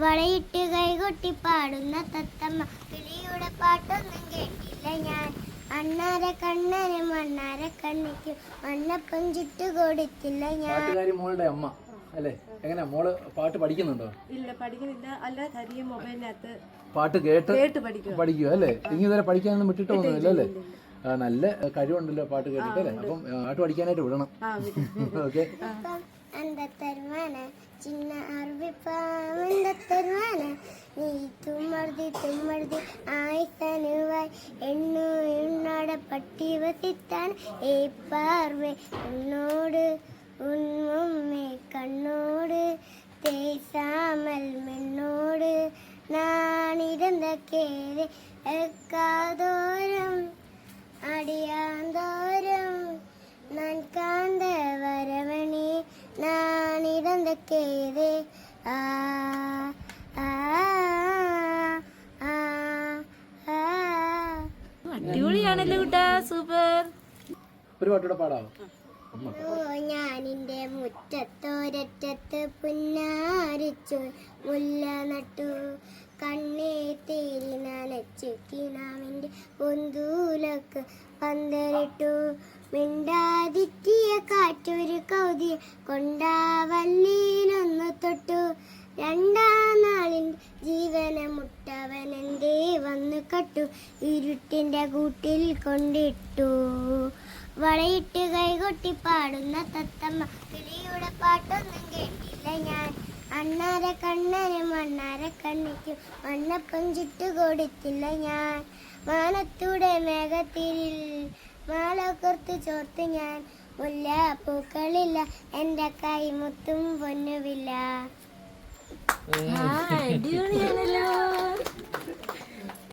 വളയിട്ട് കൈകൊട്ടി പാടുന്ന തത്തമ്മ കിളിയുടെ പാട്ടൊന്നും കേട്ടില്ല ഞാൻ. അണ്ണാര കണ്ണനും അണ്ണാര കണ്ണിക്കും മണ്ണപ്പം ചുട്ടു കൊടുത്തില്ല ഞാൻ. പാട്ടുകാരി മോളുടെ അമ്മ അല്ലേ? എങ്ങനെ മോള് പാട്ട് പഠിക്കുന്നുണ്ടോ? ഇല്ല, പഠിക്കുന്നില്ല. അല്ല, തനിയെ മൊബൈലിനകത്ത് പാട്ട് കേട്ട് പഠിക്കുക അല്ലേ? ഇനി ഇതുവരെ പഠിക്കാനൊന്നും വിട്ടിട്ട് പോകുന്നില്ല അല്ലേ? നല്ല കഴിവുണ്ടല്ലോ പാട്ട് കേട്ടിട്ട് അല്ലേ? അപ്പം പാട്ട് പഠിക്കാനായിട്ട് വിടണം. ഓക്കെ. ചിന്ന അറബിപ്പാമന്തരുവാന നീ തുമ്മർതി തുമ്മർതി ആയിത്തനുവായി എണ്ണു എണ്ണാട പട്ടി വസിത്താൻ ഏ പാർവേ ഉന്നോട് ഉന്മേ കണ്ണോട് തേസാമൽ മെണ്ണോട് നാണിരുന്ന കേരെ എക്കാതോരം അടിയാന്തോരം நான் காந்த வரவணி நான் இறந்த கேதே ஆ ஆ ആ അടിപൊളിയാണല്ലോ കൂട്ടാ, സൂപ്പർ. ഒരു പാട്ടൂടെ പാടാവോ? ഞാനിന്റെ മുറ്റത്തോരറ്റത്ത് പുന്നാരിച്ചു മുല്ല നട്ടു കണ്ണേ തേരി നനച്ചു കിനാവിൻ്റെ പൊന്തൂലക്ക് പന്തലിട്ടു മിണ്ടാതിറ്റിയ കാറ്റൊരു കൗതി കൊണ്ടാവല്ലിയിലൊന്നു തൊട്ടു രണ്ടാം നാളിൻ ജീവന മുട്ടവനെന്തേ വന്നു കട്ടു ഇരുട്ടിൻ്റെ കൂട്ടിൽ കൊണ്ടിട്ടു വളയിട്ട് കൈകൊട്ടി പാടുന്ന തത്തമ്മ കിളിയുടെ പാട്ടൊന്നും കേട്ടില്ല ഞാൻ. അണ്ണാര കണ്ണനും അണ്ണാര കണ്ണിക്കും മണ്ണപ്പം ചുട്ടു കൊടുത്തില്ല ഞാൻ. മാനത്തൂടെ മേഘത്തിരിൽ മാല കൊർത്ത് ചോർത്ത് ഞാൻ. മുല്ല പൂക്കളില്ല എൻ്റെ കൈ മുത്തും പൊന്നുമില്ല.